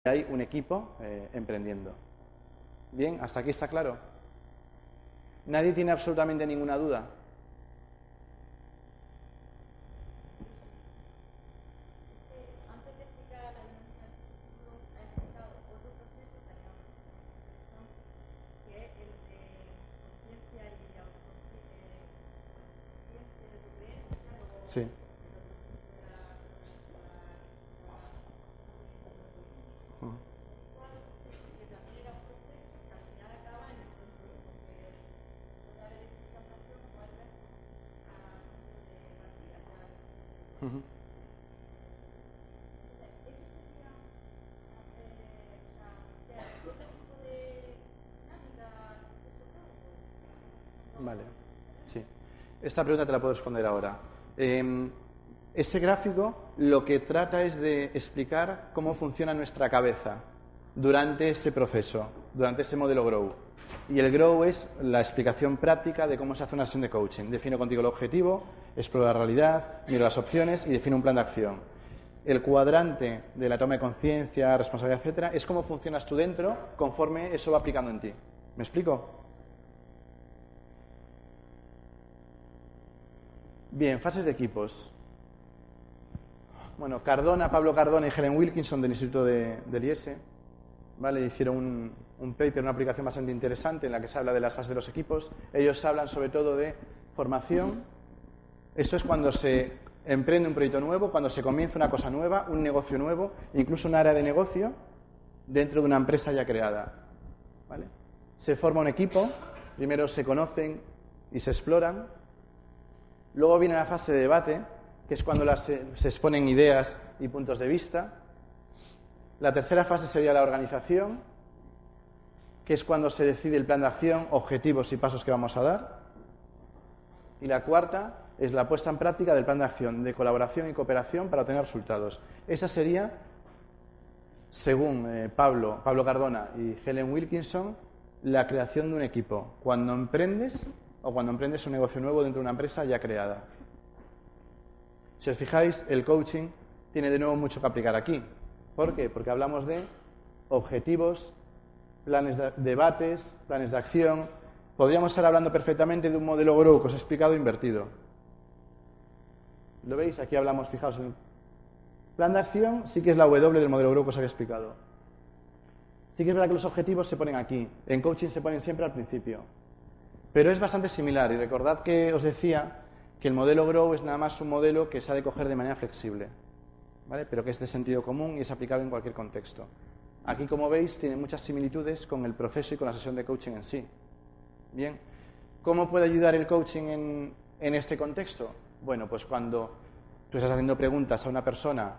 hay un equipo emprendiendo. Bien, ¿hasta aquí está claro? ¿Nadie tiene absolutamente ninguna duda? Antes de explicar la dinámica del círculo, ha explicado otro proceso que llamamos que es el de conciencia y autoconsciencia de tu creencia, luego Sí. que también era un proceso que al final acaba en el círculo, porque toda la explicación vuelve a de partida. Vale, sí. Esta pregunta te la puedo responder ahora. Ese gráfico lo que trata es de explicar cómo funciona nuestra cabeza durante ese proceso, durante ese modelo GROW. Y el GROW es la explicación práctica de cómo se hace una sesión de coaching. Defino contigo el objetivo, exploro la realidad, miro las opciones y defino un plan de acción. El cuadrante de la toma de conciencia, responsabilidad, etcétera, es cómo funcionas tú dentro conforme eso va aplicando en ti. ¿Me explico? Bien, fases de equipos. Bueno, Pablo Cardona y Helen Wilkinson del Instituto del IES, ¿vale? Hicieron un paper, una aplicación bastante interesante en la que se habla de las fases de los equipos. Ellos hablan sobre todo de formación. Esto es cuando se emprende un proyecto nuevo, cuando se comienza una cosa nueva, un negocio nuevo, incluso un área de negocio dentro de una empresa ya creada, ¿vale? Se forma un equipo, primero se conocen y se exploran. Luego viene la fase de debate, que es cuando se exponen ideas y puntos de vista. La tercera fase sería la organización, que es cuando se decide el plan de acción, objetivos y pasos que vamos a dar. Y la cuarta es la puesta en práctica del plan de acción, de colaboración y cooperación para obtener resultados. Esa sería, según Pablo Cardona y Helen Wilkinson, la creación de un equipo. Cuando emprendes un negocio nuevo dentro de una empresa ya creada. Si os fijáis, el coaching tiene de nuevo mucho que aplicar aquí. ¿Por qué? Porque hablamos de objetivos, planes de debates, planes de acción. Podríamos estar hablando perfectamente de un modelo GROW que os he explicado invertido. ¿Lo veis? Aquí hablamos, fijaos, en el plan de acción sí que es la W del modelo GROW que os había explicado. Sí que es verdad que los objetivos se ponen aquí. En coaching se ponen siempre al principio. Pero es bastante similar y recordad que os decía que el modelo GROW es nada más un modelo que se ha de coger de manera flexible, ¿vale? Pero que es de sentido común y es aplicable en cualquier contexto. Aquí, como veis, tiene muchas similitudes con el proceso y con la sesión de coaching en sí. Bien, ¿cómo puede ayudar el coaching en este contexto? Bueno, pues cuando tú estás haciendo preguntas a una persona,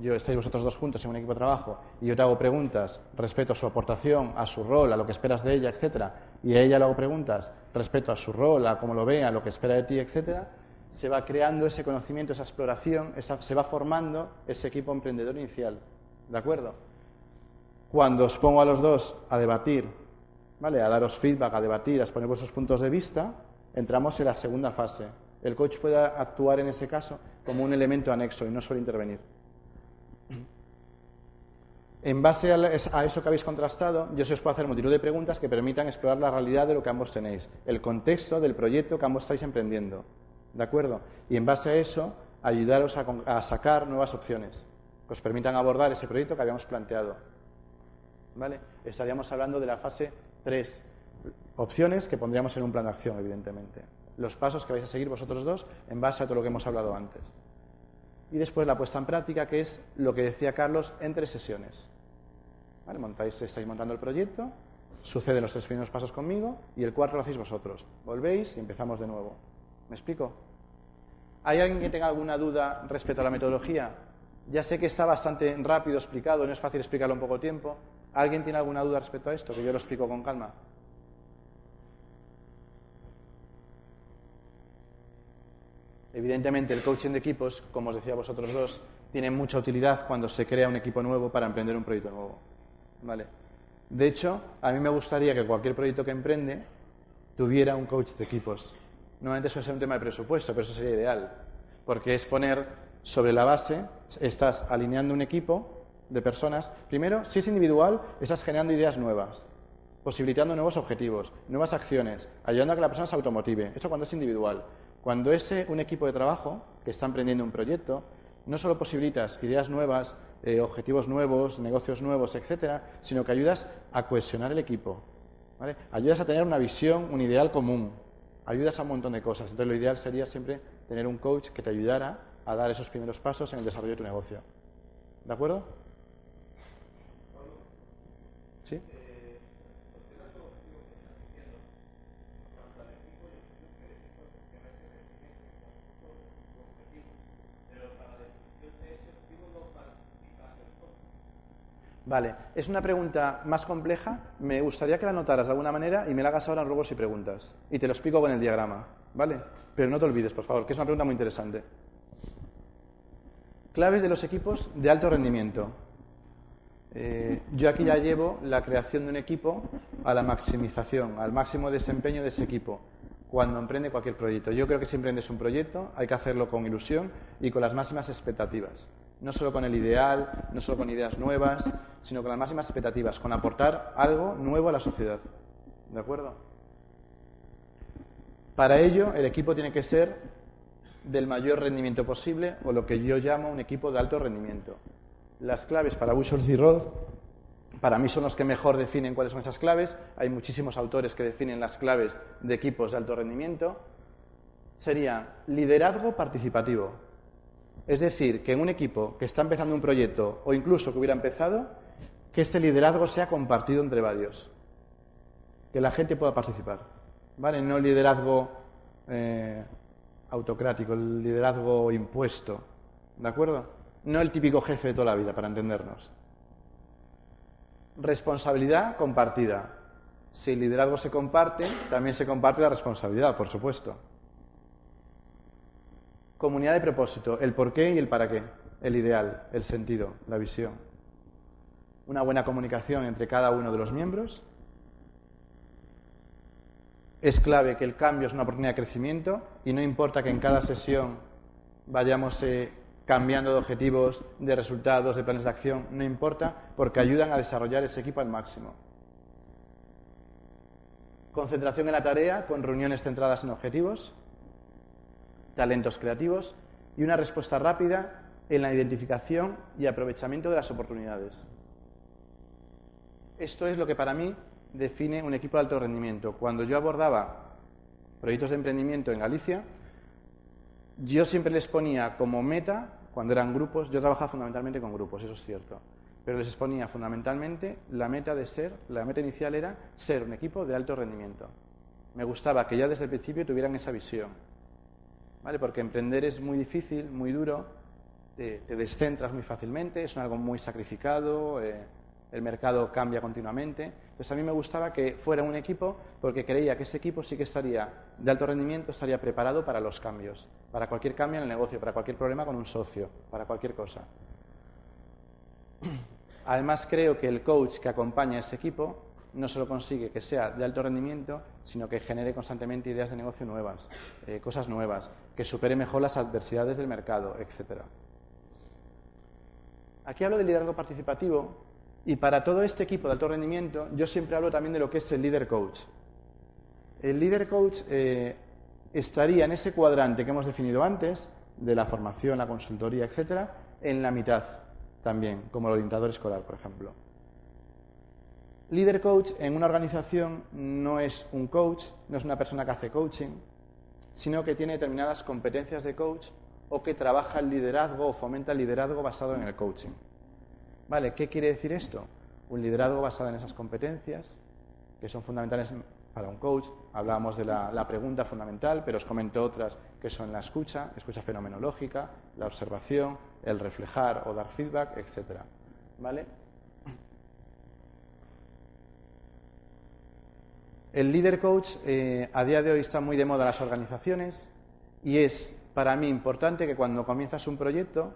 estáis vosotros dos juntos en un equipo de trabajo y yo te hago preguntas respecto a su aportación, a su rol, a lo que esperas de ella, etcétera, y a ella le hago preguntas respecto a su rol, a cómo lo ve, a lo que espera de ti, etcétera, se va creando ese conocimiento, esa exploración, se va formando ese equipo emprendedor inicial. ¿De acuerdo? Cuando os pongo a los dos a debatir, ¿vale? A daros feedback, a debatir, a exponer vuestros puntos de vista, entramos en la segunda fase. El coach puede actuar en ese caso como un elemento anexo y no suele intervenir. En base a eso que habéis contrastado, yo os puedo hacer multitud de preguntas que permitan explorar la realidad de lo que ambos tenéis, el contexto del proyecto que ambos estáis emprendiendo, ¿de acuerdo? Y en base a eso, ayudaros a sacar nuevas opciones que os permitan abordar ese proyecto que habíamos planteado, ¿vale? Estaríamos hablando de la fase 3, opciones que pondríamos en un plan de acción, evidentemente. Los pasos que vais a seguir vosotros dos en base a todo lo que hemos hablado antes. Y después la puesta en práctica, que es lo que decía Carlos, en 3 sesiones. ¿Vale? Estáis montando el proyecto, suceden los 3 primeros pasos conmigo y el 4 lo hacéis vosotros. Volvéis y empezamos de nuevo. ¿Me explico? ¿Hay alguien que tenga alguna duda respecto a la metodología? Ya sé que está bastante rápido explicado, no es fácil explicarlo en poco tiempo. ¿Alguien tiene alguna duda respecto a esto? Que yo lo explico con calma. Evidentemente, el coaching de equipos, como os decía a vosotros dos, tiene mucha utilidad cuando se crea un equipo nuevo para emprender un proyecto nuevo, ¿vale? De hecho, a mí me gustaría que cualquier proyecto que emprende tuviera un coach de equipos. Normalmente suele ser un tema de presupuesto, pero eso sería ideal, porque es poner sobre la base, estás alineando un equipo de personas, primero, si es individual, estás generando ideas nuevas, posibilitando nuevos objetivos, nuevas acciones, ayudando a que la persona se automotive. Eso cuando es individual. Cuando es un equipo de trabajo que está emprendiendo un proyecto, no solo posibilitas ideas nuevas, objetivos nuevos, negocios nuevos, etcétera, sino que ayudas a cohesionar el equipo, ¿vale? Ayudas a tener una visión, un ideal común, ayudas a un montón de cosas. Entonces, lo ideal sería siempre tener un coach que te ayudara a dar esos primeros pasos en el desarrollo de tu negocio. ¿De acuerdo? ¿Sí? Vale, es una pregunta más compleja. Me gustaría que la anotaras de alguna manera y me la hagas ahora en ruegos y preguntas. Y te lo explico con el diagrama, ¿vale? Pero no te olvides, por favor, que es una pregunta muy interesante. Claves de los equipos de alto rendimiento. Yo aquí ya llevo la creación de un equipo a la maximización, al máximo desempeño de ese equipo, cuando emprende cualquier proyecto. Yo creo que si emprendes un proyecto hay que hacerlo con ilusión y con las máximas expectativas. No solo con el ideal, no solo con ideas nuevas, sino con las máximas expectativas, con aportar algo nuevo a la sociedad. ¿De acuerdo? Para ello, el equipo tiene que ser del mayor rendimiento posible, o lo que yo llamo un equipo de alto rendimiento. Las claves para Buchholz y Roth, para mí son los que mejor definen cuáles son esas claves. Hay muchísimos autores que definen las claves de equipos de alto rendimiento. Sería liderazgo participativo. Es decir, que en un equipo que está empezando un proyecto, o incluso que hubiera empezado, que este liderazgo sea compartido entre varios. Que la gente pueda participar, ¿vale? No el liderazgo autocrático, el liderazgo impuesto, ¿de acuerdo? No el típico jefe de toda la vida, para entendernos. Responsabilidad compartida. Si el liderazgo se comparte, también se comparte la responsabilidad, por supuesto. Comunidad de propósito, el por qué y el para qué, el ideal, el sentido, la visión. Una buena comunicación entre cada uno de los miembros. Es clave que el cambio es una oportunidad de crecimiento y no importa que en cada sesión vayamos cambiando de objetivos, de resultados, de planes de acción, no importa, porque ayudan a desarrollar ese equipo al máximo. Concentración en la tarea con reuniones centradas en objetivos, talentos creativos y una respuesta rápida en la identificación y aprovechamiento de las oportunidades. Esto es lo que para mí define un equipo de alto rendimiento. Cuando yo abordaba proyectos de emprendimiento en Galicia, yo siempre les ponía como meta, cuando eran grupos, yo trabajaba fundamentalmente con grupos, eso es cierto, pero les exponía fundamentalmente la meta inicial era ser un equipo de alto rendimiento. Me gustaba que ya desde el principio tuvieran esa visión, ¿vale? Porque emprender es muy difícil, muy duro, te descentras muy fácilmente, es algo muy sacrificado, el mercado cambia continuamente. Entonces a mí me gustaba que fuera un equipo porque creía que ese equipo sí que estaría de alto rendimiento, estaría preparado para los cambios, para cualquier cambio en el negocio, para cualquier problema con un socio, para cualquier cosa. Además creo que el coach que acompaña a ese equipo no solo consigue que sea de alto rendimiento, sino que genere constantemente ideas de negocio nuevas, cosas nuevas, que supere mejor las adversidades del mercado, etc. Aquí hablo del liderazgo participativo. Y para todo este equipo de alto rendimiento, yo siempre hablo también de lo que es el líder coach. El líder coach estaría en ese cuadrante que hemos definido antes, de la formación, la consultoría, etcétera, en la mitad también, como el orientador escolar, por ejemplo. Líder coach en una organización no es un coach, no es una persona que hace coaching, sino que tiene determinadas competencias de coach o que trabaja el liderazgo o fomenta el liderazgo basado en el coaching. Vale, ¿qué quiere decir esto? Un liderazgo basado en esas competencias que son fundamentales para un coach. Hablábamos de la pregunta fundamental, pero os comento otras que son la escucha fenomenológica, la observación, el reflejar o dar feedback, etc. ¿Vale? El líder coach a día de hoy está muy de moda en las organizaciones y es para mí importante que cuando comienzas un proyecto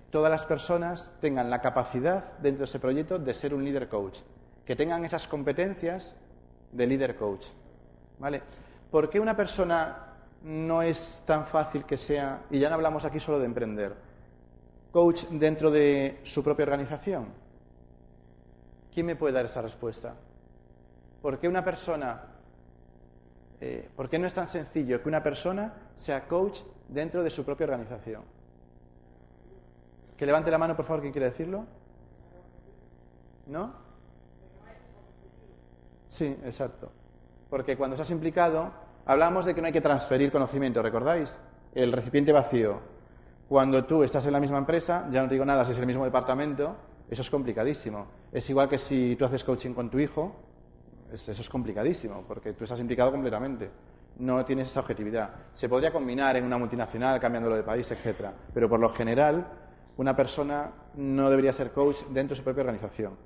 todas las personas tengan la capacidad dentro de ese proyecto de ser un líder coach, que tengan esas competencias de líder coach, ¿vale? ¿Por qué una persona no es tan fácil que sea, y ya no hablamos aquí solo de emprender, coach dentro de su propia organización? ¿Quién me puede dar esa respuesta? ¿Por qué una persona, por qué no es tan sencillo que una persona sea coach dentro de su propia organización? Que levante la mano, por favor, ¿quién quiere decirlo? ¿No? Sí, exacto. Porque cuando estás implicado, hablamos de que no hay que transferir conocimiento, ¿recordáis? El recipiente vacío. Cuando tú estás en la misma empresa, ya no te digo nada si es el mismo departamento, eso es complicadísimo. Es igual que si tú haces coaching con tu hijo, eso es complicadísimo, porque tú estás implicado completamente. No tienes esa objetividad. Se podría combinar en una multinacional, cambiándolo de país, etcétera. Pero por lo general, una persona no debería ser coach dentro de su propia organización.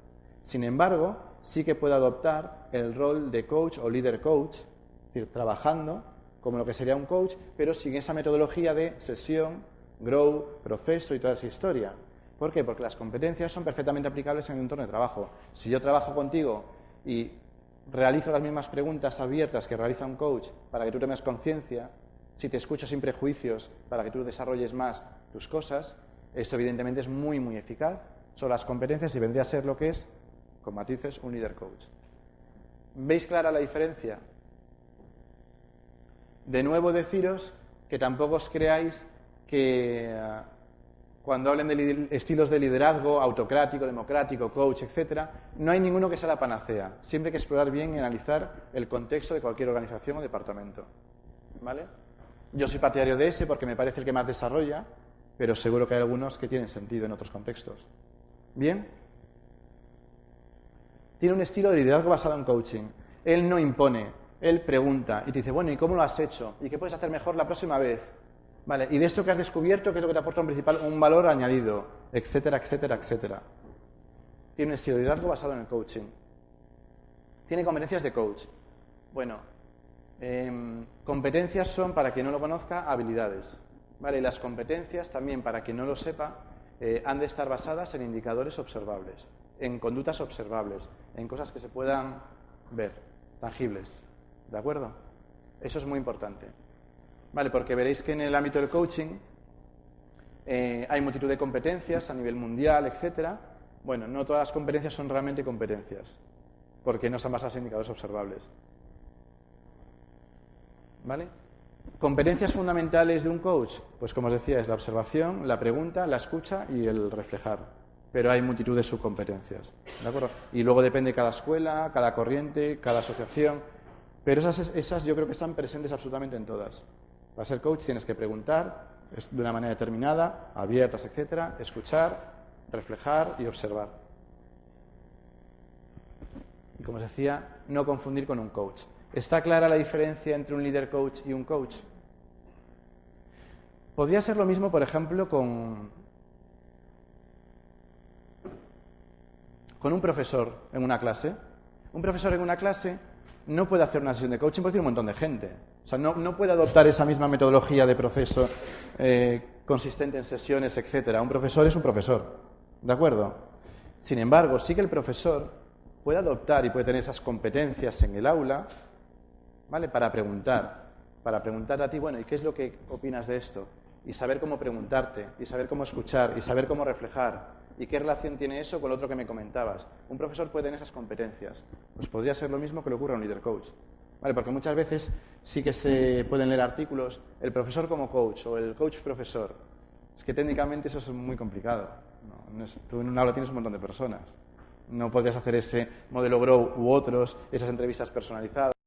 Sin embargo, sí que puede adoptar el rol de coach o líder coach, es decir, trabajando como lo que sería un coach, pero sin esa metodología de sesión, grow, proceso y toda esa historia. ¿Por qué? Porque las competencias son perfectamente aplicables en el entorno de trabajo. Si yo trabajo contigo y realizo las mismas preguntas abiertas que realiza un coach para que tú tomes conciencia, si te escucho sin prejuicios para que tú desarrolles más tus cosas, esto evidentemente es muy, muy eficaz. Son las competencias y vendría a ser lo que es, con matices, un líder coach. ¿Veis clara la diferencia? De nuevo deciros que tampoco os creáis que cuando hablen de estilos de liderazgo, autocrático, democrático, coach, etcétera, no hay ninguno que sea la panacea. Siempre hay que explorar bien y analizar el contexto de cualquier organización o departamento. ¿Vale? Yo soy partidario de ese porque me parece el que más desarrolla, pero seguro que hay algunos que tienen sentido en otros contextos. ¿Bien? Tiene un estilo de liderazgo basado en coaching. Él no impone, él pregunta y te dice, bueno, ¿y cómo lo has hecho? ¿Y qué puedes hacer mejor la próxima vez? Vale, y de esto que has descubierto, ¿qué es lo que te aporta un valor añadido? Etcétera, etcétera, etcétera. Tiene un estilo de liderazgo basado en el coaching. Tiene competencias de coach. Bueno, competencias son, para quien no lo conozca, habilidades. Vale, y las competencias también, para quien no lo sepa, han de estar basadas en indicadores observables, en conductas observables, en cosas que se puedan ver, tangibles. ¿De acuerdo? Eso es muy importante. Vale, porque veréis que en el ámbito del coaching hay multitud de competencias a nivel mundial, etcétera. Bueno, no todas las competencias son realmente competencias, porque no están basadas en indicadores observables. ¿Vale? ¿Competencias fundamentales de un coach? Pues como os decía, es la observación, la pregunta, la escucha y el reflejar. Pero hay multitud de subcompetencias. ¿De acuerdo? Y luego depende cada escuela, cada corriente, cada asociación. Pero esas yo creo que están presentes absolutamente en todas. Para ser coach tienes que preguntar de una manera determinada, abiertas, etcétera, escuchar, reflejar y observar. Y como os decía, no confundir con un coach. ¿Está clara la diferencia entre un líder coach y un coach? Podría ser lo mismo, por ejemplo, con un profesor en una clase. Un profesor en una clase no puede hacer una sesión de coaching porque tiene un montón de gente. O sea, no puede adoptar esa misma metodología de proceso consistente en sesiones, etcétera. Un profesor es un profesor, ¿de acuerdo? Sin embargo, sí que el profesor puede adoptar y puede tener esas competencias en el aula, ¿vale? Para preguntar a ti, bueno, ¿y qué es lo que opinas de esto? Y saber cómo preguntarte, y saber cómo escuchar, y saber cómo reflejar. ¿Y qué relación tiene eso con lo otro que me comentabas? Un profesor puede tener esas competencias. Pues podría ser lo mismo que le ocurre a un líder coach. ¿Vale? Porque muchas veces sí que se pueden leer artículos, el profesor como coach o el coach profesor. Es que técnicamente eso es muy complicado. Tú en un aula tienes un montón de personas. No podrías hacer ese modelo Grow u otros, esas entrevistas personalizadas.